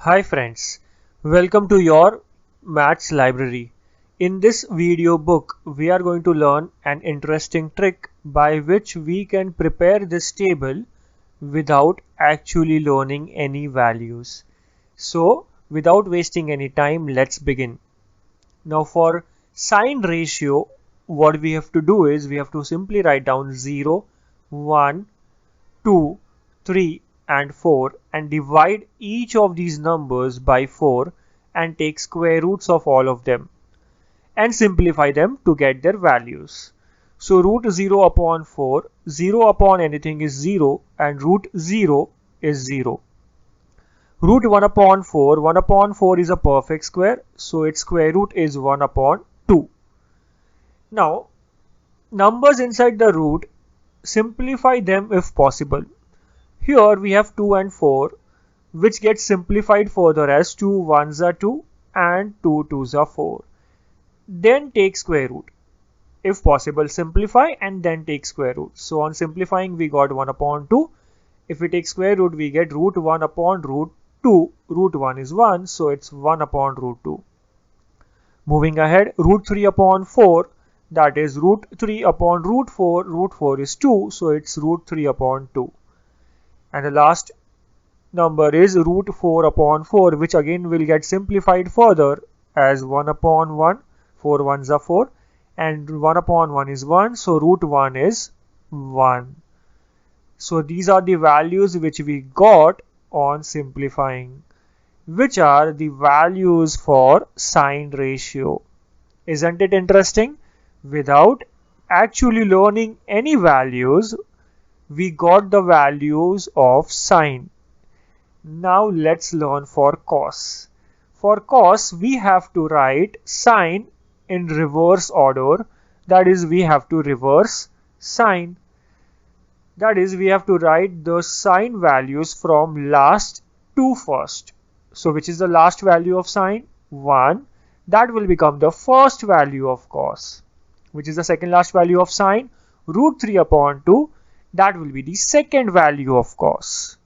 Hi friends, welcome to your Maths library. In this video book, we are going to learn an interesting trick by which we can prepare this table without actually learning any values. So, without wasting any time, let's begin. Now for sine ratio, what we have to do is we have to simply write down 0, 1, 2, 3 and 4 and divide each of these numbers by 4 and take square roots of all of them and simplify them to get their values. So root 0 upon 4, 0 upon anything is 0 and root 0 is 0. Root 1 upon 4, 1 upon 4 is a perfect square, so its square root is 1 upon 2. Now, numbers inside the root, simplify them if possible. Here we have 2 and 4, which gets simplified further as 2 1s are 2 and 2 2s are 4. Then take square root. If possible, simplify and then take square root. So on simplifying, we got 1 upon 2. If we take square root, we get root 1 upon root 2. Root 1 is 1, so it's 1 upon root 2. Moving ahead, root 3 upon 4, that is root 3 upon root 4. Root 4 is 2, so it's root 3 upon 2. And the last number is root 4 upon 4, which again will get simplified further as 1 upon 1, 4 1s are 4, and 1 upon 1 is 1, so root 1 is 1. So these are the values which we got on simplifying, which are the values for sine ratio. Isn't it interesting? Without actually learning any values, we got the values of sine. Now let's learn for cos. For cos, we have to write sine in reverse order. That is, we have to reverse sine. That is, we have to write the sine values from last to first. So which is the last value of sine? 1. That will become the first value of cos. Which is the second last value of sine? Root 3 upon 2. That will be the second value of cos.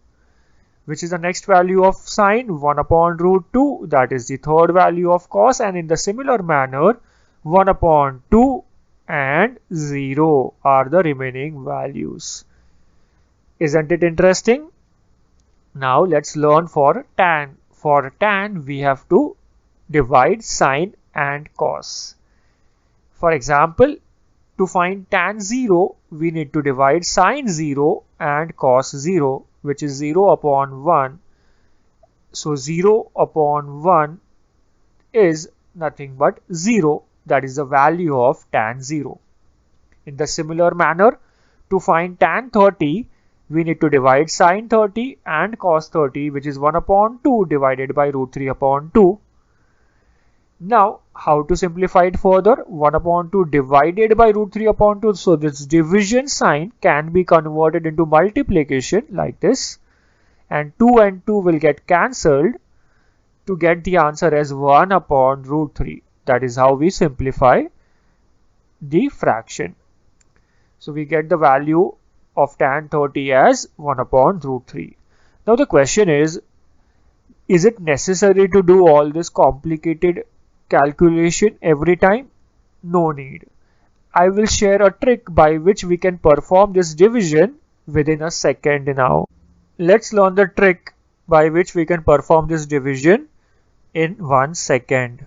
Which is the next value of sine? 1 upon root 2. That is the third value of cos. And in the similar manner, 1 upon 2 and 0 are the remaining values. Isn't it interesting? Now let's learn for tan. For tan, we have to divide sine and cos. For example, to find tan 0, we need to divide sine 0 and cos 0, which is 0 upon 1. So 0 upon 1 is nothing but 0. That is the value of tan 0. In the similar manner, to find tan 30, we need to divide sine 30 and cos 30, which is 1 upon 2 divided by root 3 upon 2. Now, how to simplify it further? 1 upon 2 divided by root 3 upon 2. So this division sign can be converted into multiplication like this. And 2 and 2 will get cancelled to get the answer as 1 upon root 3. That is how we simplify the fraction. So we get the value of tan 30 as 1 upon root 3. Now the question is it necessary to do all this complicated calculation every time? No need. I will share a trick by which we can perform this division within a second now. Let's learn the trick by which we can perform this division in 1 second.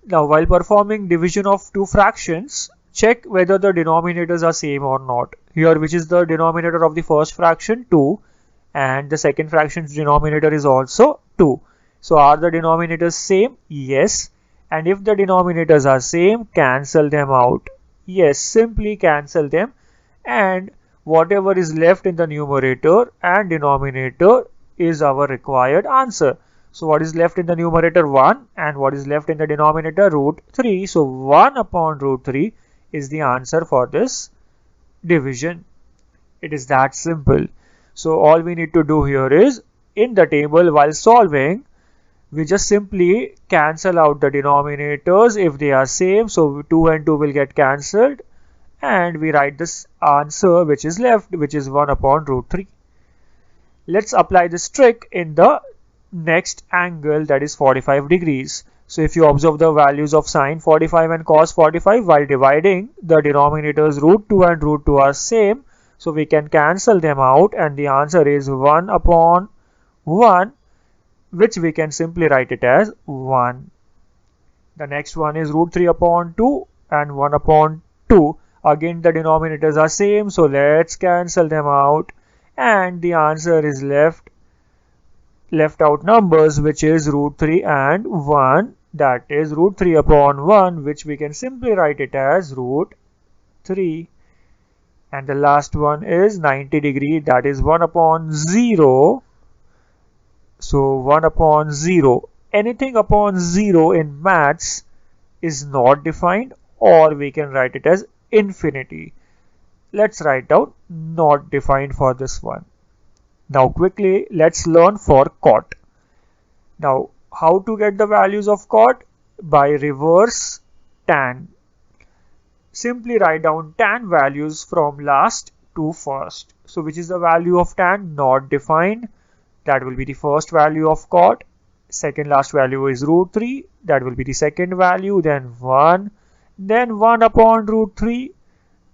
Now while performing division of two fractions, check whether the denominators are same or not. Here, which is the denominator of the first fraction? 2, and the second fraction's denominator is also 2. So are the denominators same? Yes. And if the denominators are same, cancel them out. Yes, simply cancel them, and whatever is left in the numerator and denominator is our required answer. So what is left in the numerator? 1, and what is left in the denominator? Root 3. So 1 upon root 3 is the answer for this division. It is that simple. So all we need to do here is, in the table while solving, we just simply cancel out the denominators if they are same. So 2 and 2 will get cancelled, and we write this answer which is left, which is 1 upon root 3. Let's apply this trick in the next angle, that is 45 degrees. So if you observe the values of sine 45 and cos 45 while dividing, the denominators root 2 and root 2 are same. So we can cancel them out and the answer is 1 upon 1, which we can simply write it as 1. The next one is root 3 upon 2 and 1 upon 2. Again the denominators are same, so let's cancel them out and the answer is left out numbers, which is root 3 and 1, that is root 3 upon 1, which we can simply write it as root 3. And the last one is 90 degree, that is 1 upon 0. So 1 upon 0. Anything upon 0 in maths is not defined, or we can write it as infinity. Let's write down not defined for this one. Now quickly let's learn for cot. Now how to get the values of cot? By reverse tan. Simply write down tan values from last to first. So which is the value of tan? Not defined. That will be the first value of cot. Second last value is root 3. That will be the second value. Then 1. Then 1 upon root 3.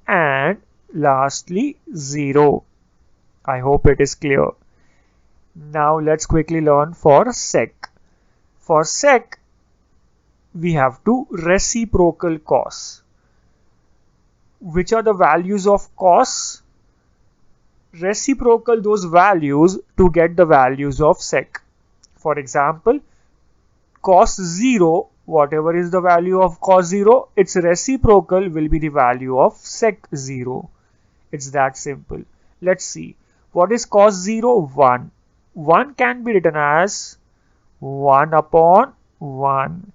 And lastly 0. I hope it is clear. Now let's quickly learn for sec. For sec, we have to reciprocal cos. Which are the values of cos? Reciprocal those values to get the values of sec. For example, cos 0, whatever is the value of cos 0, its reciprocal will be the value of sec 0. It's that simple. Let's see. What is cos 0? 1. 1 can be written as 1 upon 1.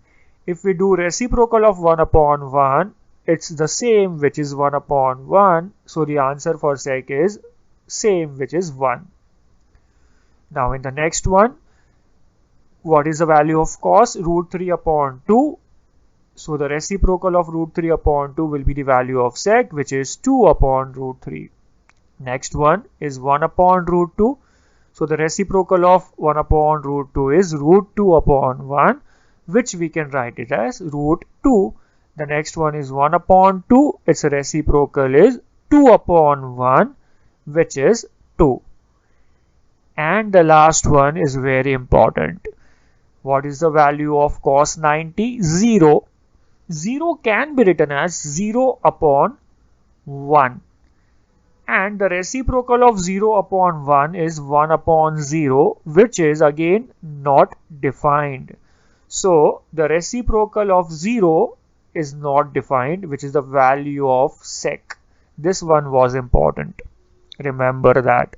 If we do reciprocal of 1 upon 1, it's the same, which is 1 upon 1. So the answer for sec is same, which is 1. Now in the next one, what is the value of cos? Root 3 upon 2. So the reciprocal of root 3 upon 2 will be the value of sec, which is 2 upon root 3. Next one is 1 upon root 2. So the reciprocal of 1 upon root 2 is root 2 upon 1, which we can write it as root 2. The next one is 1 upon 2. Its reciprocal is 2 upon 1, which is 2. And the last one is very important. What is the value of cos 90? 0. 0 can be written as 0 upon 1. And the reciprocal of 0 upon 1 is 1 upon 0, which is again not defined. So the reciprocal of 0 is not defined, which is the value of sec. This one was important. Remember that.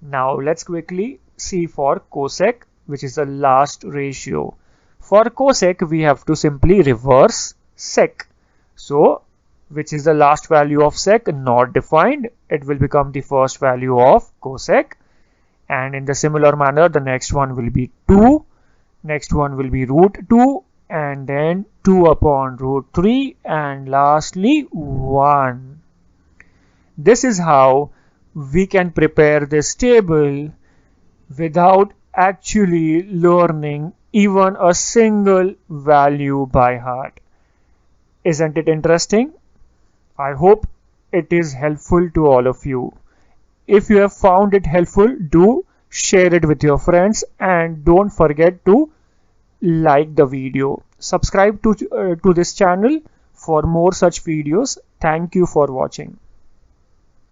Now let's quickly see for cosec, which is the last ratio. For cosec, we have to simply reverse sec. So which is the last value of sec? Not defined. It will become the first value of cosec. And in the similar manner, the next one will be 2. Next one will be root 2. And then 2 upon root 3. And lastly 1. This is how we can prepare this table without actually learning even a single value by heart. Isn't it interesting? I hope it is helpful to all of you. If you have found it helpful, do share it with your friends and don't forget to like the video. Subscribe to this channel for more such videos. Thank you for watching.